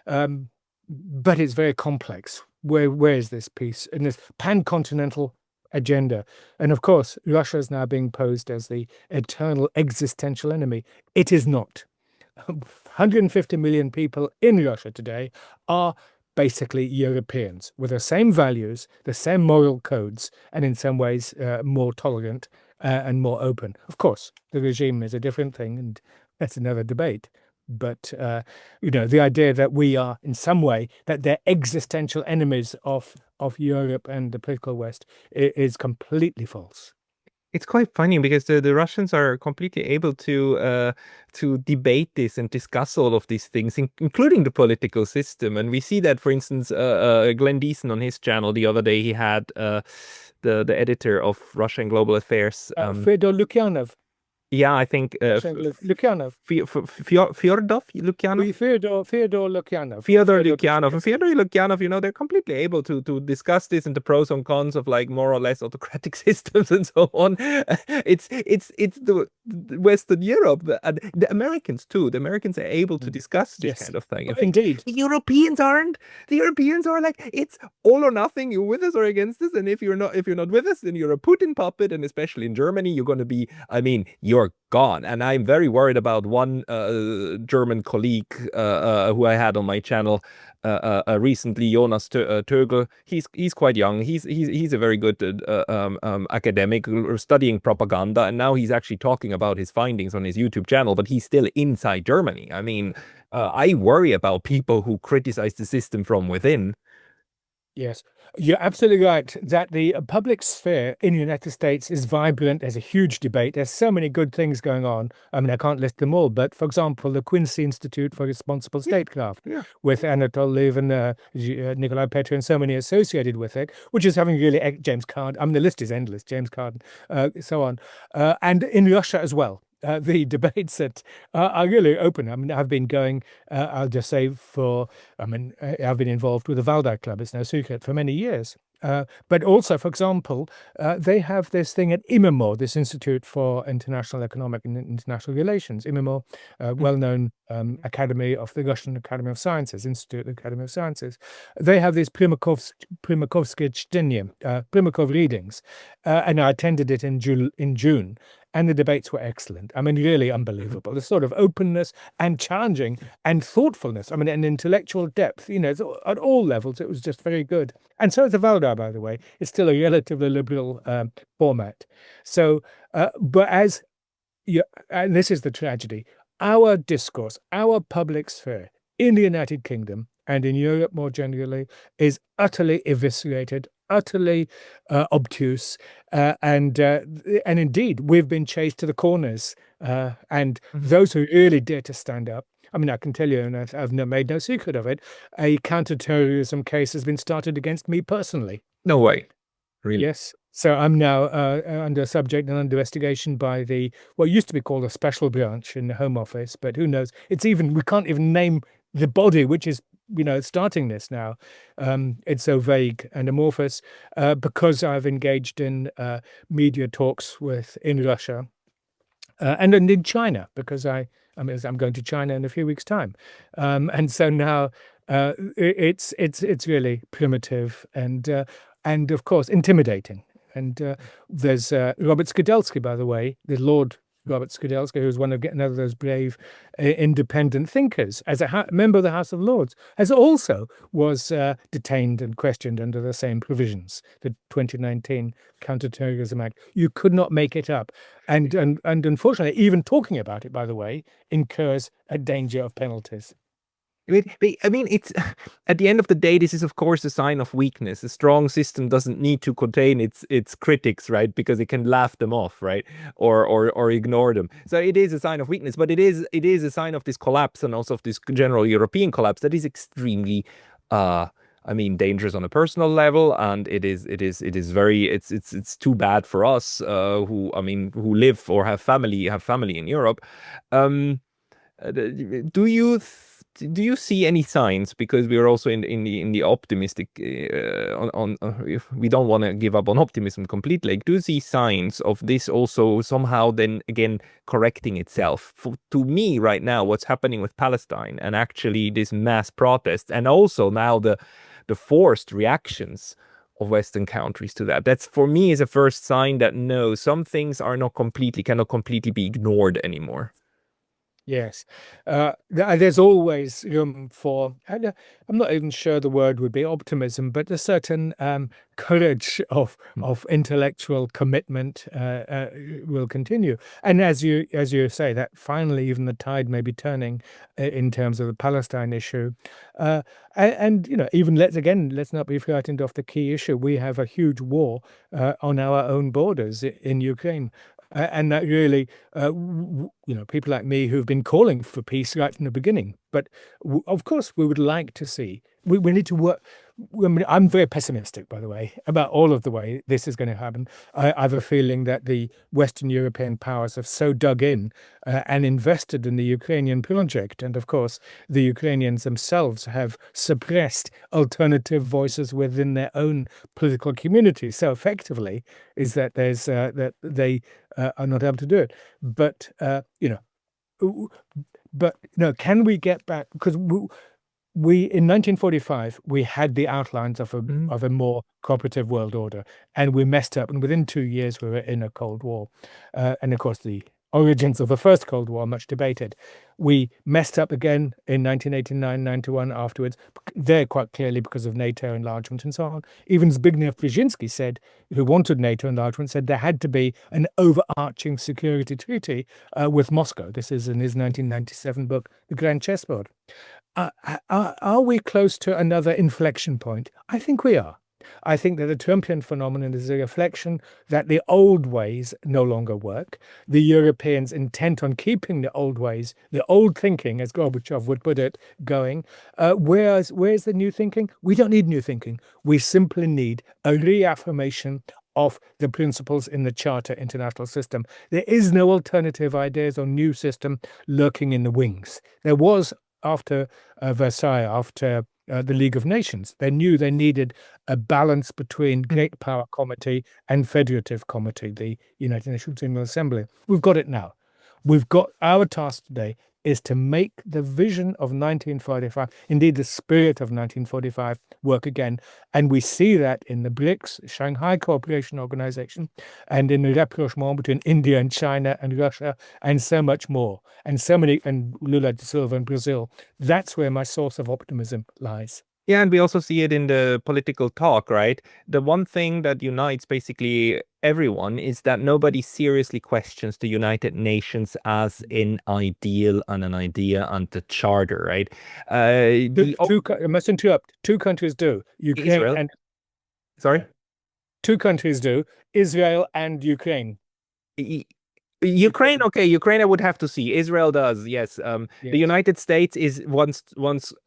but it's very complex. Where is this peace in this pan-continental agenda. And of course, Russia is now being posed as the eternal existential enemy. It is not. 150 million people in Russia today are basically Europeans with the same values, the same moral codes, and in some ways more tolerant and more open. Of course, the regime is a different thing, and that's another debate. But the idea that we are in some way that they're existential enemies of Europe and the political West is completely false. It's quite funny because the Russians are completely able to debate this and discuss all of these things, including the political system. And we see that, for instance, Glenn Deason on his channel the other day, he had the editor of Russia and Global Affairs, Fyodor Lukyanov. yeah, I think Lukyanov. Fyodor Lukyanov. Fyodor Lukyanov. Fyodor Lukyanov. And Fyodor Lukyanov, they're completely able to discuss this and the pros and cons of like more or less autocratic systems and so on. It's the Western Europe, the Americans too. The Americans are able to discuss this kind of thing. Indeed. The Europeans aren't. The Europeans are like, it's all or nothing. You're with us or against us. And if you're not with us, then you're a Putin puppet. And especially in Germany, you're going to be, you're gone. And I'm very worried about one German colleague who I had on my channel recently, Jonas Tögel. He's quite young. He's a very good academic studying propaganda, and now he's actually talking about his findings on his YouTube channel. But he's still inside Germany. I worry about people who criticize the system from within. Yes, you're absolutely right that the public sphere in the United States is vibrant. There's a huge debate. There's so many good things going on. I can't list them all, but for example, the Quincy Institute for Responsible Statecraft, with Anatol Liv and Nikolai Petri and so many associated with it, which is having really James Card. The list is endless. James Card, so on, and in Russia as well. The debates that are really open. I've been going, I'll just say I've been involved with the Valdai Club, it's no secret, for many years. But also, for example, they have this thing at IMEMO, this Institute for International Economic and International Relations. IMEMO, well-known academy of the Russian Academy of Sciences, Institute Academy of Sciences. They have these Primakovsky Chtenye, Primakov readings, and I attended it in June. And the debates were excellent. Really unbelievable. The sort of openness and challenging and thoughtfulness. And intellectual depth, at all levels, it was just very good. And so is the Valdai, by the way. It's still a relatively liberal format. So, and this is the tragedy, our discourse, our public sphere in the United Kingdom and in Europe more generally is utterly eviscerated, utterly obtuse, and indeed we've been chased to the corners, and those who really dare to stand up. I can tell you, and I've made no secret of it, a counterterrorism case has been started against me personally. No way. Really? Yes. So I'm now under subject and under investigation by what used to be called a special branch in the Home Office, but who knows? We can't even name the body which is starting this now. It's so vague and amorphous, because I've engaged in media talks in Russia and in China, because I'm going to China in a few weeks' time, and so now it's really primitive and of course intimidating. And there's Robert Skidelsky, by the way, the Lord Robert Skidelsky, who's another of those brave independent thinkers, as a member of the House of Lords, was detained and questioned under the same provisions, the 2019 Counterterrorism Act. You could not make it up. And unfortunately, even talking about it, by the way, incurs a danger of penalties. It's at the end of the day, this is of course a sign of weakness. A strong system doesn't need to contain its critics, right? Because it can laugh them off, right? Or ignore them. So it is a sign of weakness, but it is a sign of this collapse and also of this general European collapse that is extremely dangerous on a personal level, and it is very it's too bad for us who live or have family in Europe. Do you see any signs, because we are also in the optimistic we don't want to give up on optimism completely, do you see signs of this also somehow then again correcting itself? To me right now, what's happening with Palestine and actually this mass protest, and also now the forced reactions of Western countries to that. That's for me is a first sign that no, some things are not completely, cannot completely be ignored anymore. Yes, there's always room for, I'm not even sure the word would be optimism, but a certain courage of intellectual commitment will continue. And as you say, that finally even the tide may be turning in terms of the Palestine issue. And even let's not be frightened of the key issue. We have a huge war on our own borders in Ukraine. And that really, people like me who've been calling for peace right from the beginning. But of course, we would like to see. We need to work. I mean, I'm very pessimistic, by the way, about all of the way this is going to happen. I have a feeling that the Western European powers have so dug in and invested in the Ukrainian project. And of course, the Ukrainians themselves have suppressed alternative voices within their own political community. So effectively, is that there's that they are not able to do it. But can we get back? Because we in 1945 we had the outlines of a more cooperative world order, and we messed up. And within 2 years, we were in a Cold War, and of course the origins of the first Cold War are much debated. We messed up again in 1989, 91 afterwards, there quite clearly because of NATO enlargement and so on. Even Zbigniew Brzezinski said, who wanted NATO enlargement, said there had to be an overarching security treaty with Moscow. This is in his 1997 book, The Grand Chessboard. Are we close to another inflection point? I think we are. I think that the Trumpian phenomenon is a reflection that the old ways no longer work. The Europeans intent on keeping the old ways, the old thinking, as Gorbachev would put it, going. Where's the new thinking? We don't need new thinking. We simply need a reaffirmation of the principles in the Charter international system. There is no alternative ideas or new system lurking in the wings. There was after Versailles, after the League of Nations. They knew they needed a balance between Great Power Comity and Federative Comity, the United Nations General Assembly. We've got it now. We've got our task today is to make the vision of 1945, indeed the spirit of 1945, work again. And we see that in the BRICS, Shanghai Cooperation Organization, and in the rapprochement between India and China and Russia, and so much more. And so many, and Lula da Silva in Brazil. That's where my source of optimism lies. Yeah, and we also see it in the political talk, right? The one thing that unites basically everyone is that nobody seriously questions the United Nations as an ideal and an idea and the charter, right? I must interrupt. Two countries do. Ukraine Israel. and Sorry? Two countries do. Israel and Ukraine. Ukraine, okay, Ukraine I would have to see. Israel does, yes. Yes. The United States is wants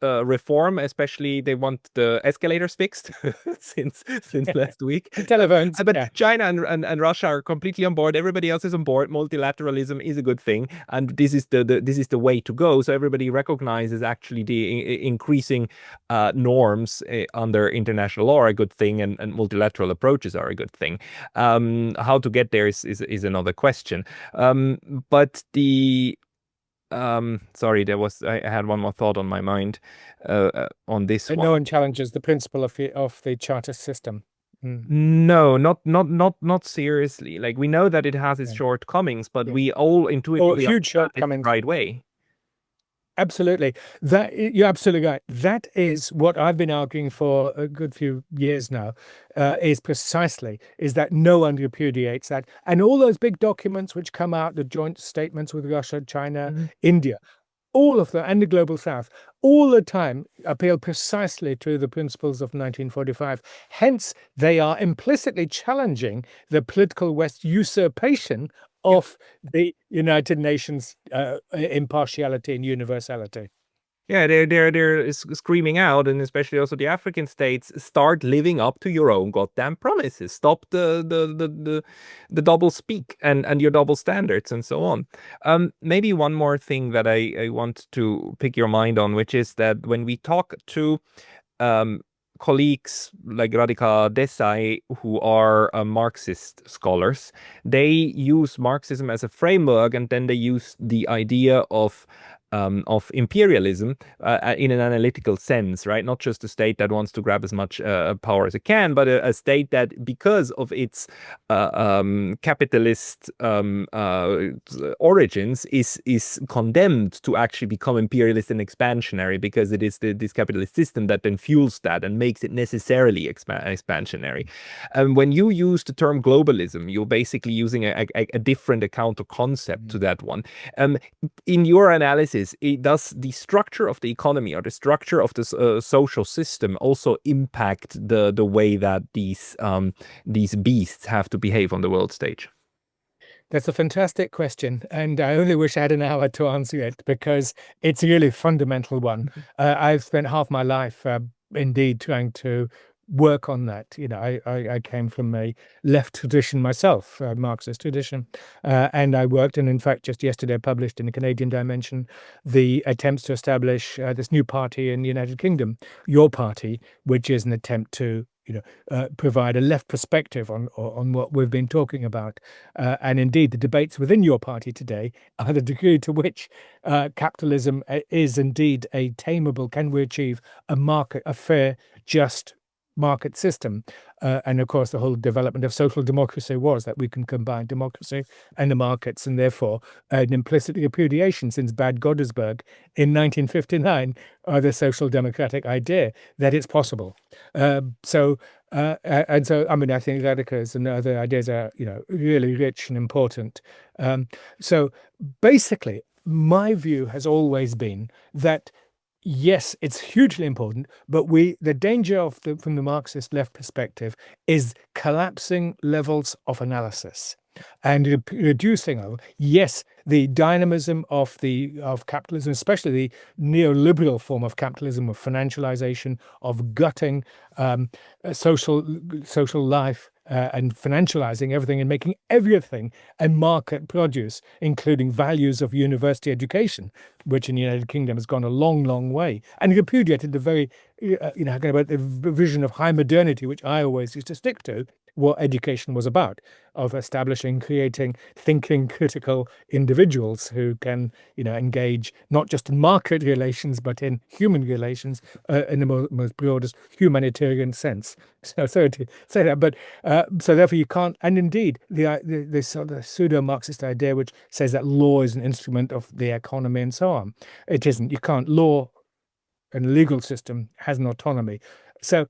reform, especially they want the escalators fixed since last week. Telephones. But Yeah. China and Russia are completely on board. Everybody else is on board. Multilateralism is a good thing, and this is the way to go. So everybody recognizes actually the increasing norms under international law are a good thing, and multilateral approaches are a good thing. How to get there is another question. But the sorry, I had one more thought on my mind on this one. No one challenges the principle of the charter system. No, not seriously. Like we know that it has its shortcomings, but we all intuitively huge shortcomings. The right way. Absolutely. You're absolutely right. That is what I've been arguing for a good few years now, is that no one repudiates that. And all those big documents which come out, the joint statements with Russia, China, India, all of them, and the Global South, all the time appeal precisely to the principles of 1945. Hence, they are implicitly challenging the political West usurpation of the United Nations impartiality and universality. Yeah, they're screaming out, and especially also the African states, start living up to your own goddamn promises. Stop the double speak and your double standards and so on. Maybe one more thing that I want to pick your mind on, which is that when we talk to colleagues like Radhika Desai, who are Marxist scholars, they use Marxism as a framework, and then they use the idea of of imperialism in an analytical sense, right? Not just a state that wants to grab as much power as it can, but a state that, because of its capitalist origins, is condemned to actually become imperialist and expansionary, because it is this capitalist system that then fuels that and makes it necessarily expansionary. When you use the term globalism, you're basically using a different counter concept to that one. In your analysis, does the structure of the economy or the structure of the social system also impact the way that these beasts have to behave on the world stage? That's a fantastic question, and I only wish I had an hour to answer it, because it's a really fundamental one. I've spent half my life indeed trying to work on that. I came from a left tradition myself, a Marxist tradition, and I worked, and in fact just yesterday published in the Canadian Dimension the attempts to establish this new party in the United Kingdom, your party, which is an attempt to provide a left perspective on what we've been talking about. And indeed, the debates within your party today are the degree to which capitalism is indeed a tameable, can we achieve a fair, just market system. And of course, the whole development of social democracy was that we can combine democracy and the markets, and therefore an implicit repudiation since Bad Godesberg in 1959 of the social democratic idea that it's possible. And so, I mean, I think that occurs, and other ideas are, really rich and important. So basically, my view has always been that yes, it's hugely important, but the danger from the Marxist left perspective is collapsing levels of analysis and reducing, yes, the dynamism of capitalism, especially the neoliberal form of capitalism, of financialization, of gutting social life, and financializing everything and making everything a market produce, including values of university education, which in the United Kingdom has gone a long, long way, and repudiated the very, about the vision of high modernity, which I always used to stick to, what education was about, of establishing, creating, thinking, critical individuals who can, engage not just in market relations, but in human relations in the most broadest humanitarian sense. So sorry to say that, but so therefore you can't, and indeed the sort of pseudo-Marxist idea which says that law is an instrument of the economy and so on. It isn't. You can't. Law and the legal system has an autonomy. So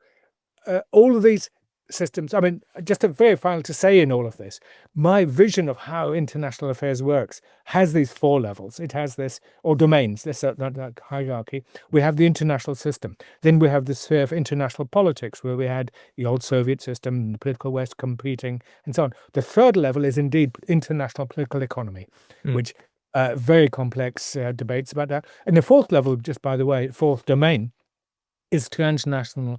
all of these systems, I mean, just a very final to say in all of this, my vision of how international affairs works has these four levels. It has this, or domains, this hierarchy. We have the international system. Then we have the sphere of international politics, where we had the old Soviet system, the political West competing, and so on. The third level is indeed international political economy, which very complex debates about that. And the fourth level, just by the way, fourth domain, is transnational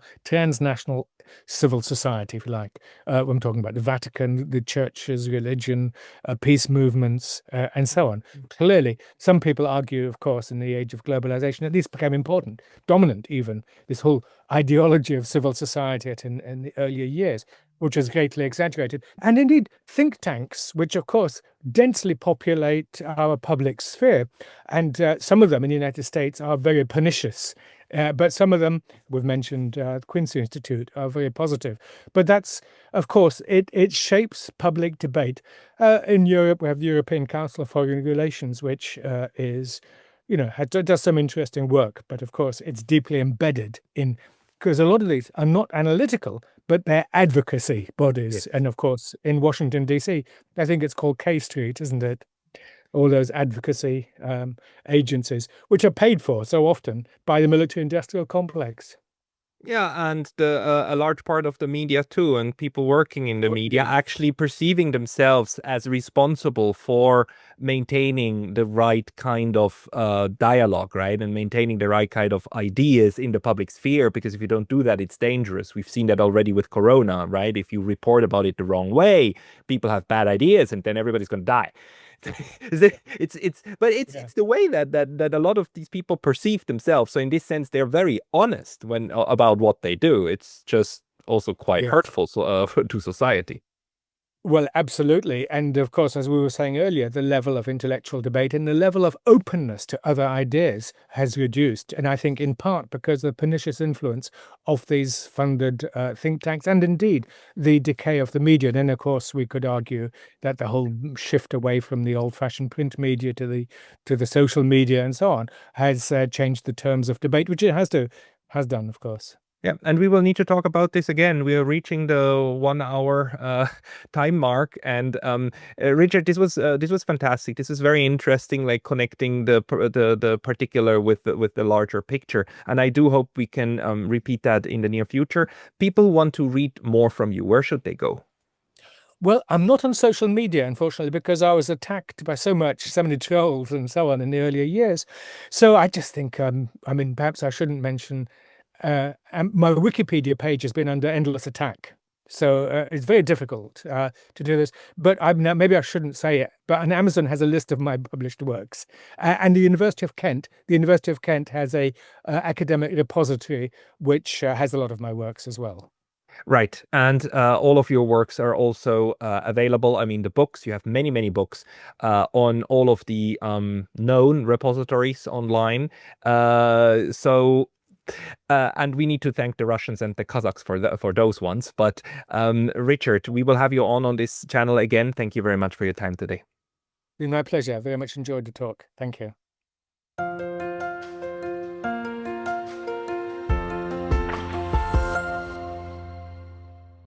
civil society, if you like. I'm talking about the Vatican, the churches, religion, peace movements, and so on. Clearly, some people argue, of course, in the age of globalization, that these became important, dominant even, this whole ideology of civil society in the earlier years, which is greatly exaggerated. And indeed, think tanks, which, of course, densely populate our public sphere. And some of them in the United States are very pernicious. But some of them, we've mentioned the Quincy Institute, are very positive. But that's, of course, it shapes public debate. In Europe, we have the European Council of Foreign Relations, which is, does some interesting work. But of course, it's deeply embedded in, because a lot of these are not analytical, but they're advocacy bodies. Yes. And of course, in Washington, D.C., I think it's called K Street, isn't it? All those advocacy agencies, which are paid for so often by the military-industrial complex. Yeah, and a large part of the media too, and people working in the media actually perceiving themselves as responsible for maintaining the right kind of dialogue, right? And maintaining the right kind of ideas in the public sphere, because if you don't do that, it's dangerous. We've seen that already with Corona, right? If you report about it the wrong way, people have bad ideas, and then everybody's going to die. It's the way that a lot of these people perceive themselves. So in this sense, they're very honest about what they do. It's just also quite hurtful to society. Well, absolutely. And of course, as we were saying earlier, the level of intellectual debate and the level of openness to other ideas has reduced. And I think in part because of the pernicious influence of these funded think tanks and indeed the decay of the media. Then, of course, we could argue that the whole shift away from the old-fashioned print media to the social media and so on has changed the terms of debate, which it has done, of course. Yeah, and we will need to talk about this again. We are reaching the 1 hour time mark, and Richard, this was fantastic. This is very interesting, like connecting the particular with the larger picture. And I do hope we can repeat that in the near future. People want to read more from you. Where should they go? Well, I'm not on social media, unfortunately, because I was attacked by so many trolls and so on in the earlier years. So I just think, I mean, perhaps I shouldn't mention, my Wikipedia page has been under endless attack. So it's very difficult to do this. But maybe I shouldn't say it. But Amazon has a list of my published works, and the University of Kent has a academic repository which has a lot of my works as well. Right. And all of your works are also available. I mean, the books, you have many, many books on all of the known repositories online. And we need to thank the Russians and the Kazakhs for those ones. But Richard, we will have you on this channel again. Thank you very much for your time today. It's been my pleasure. I very much enjoyed the talk. Thank you.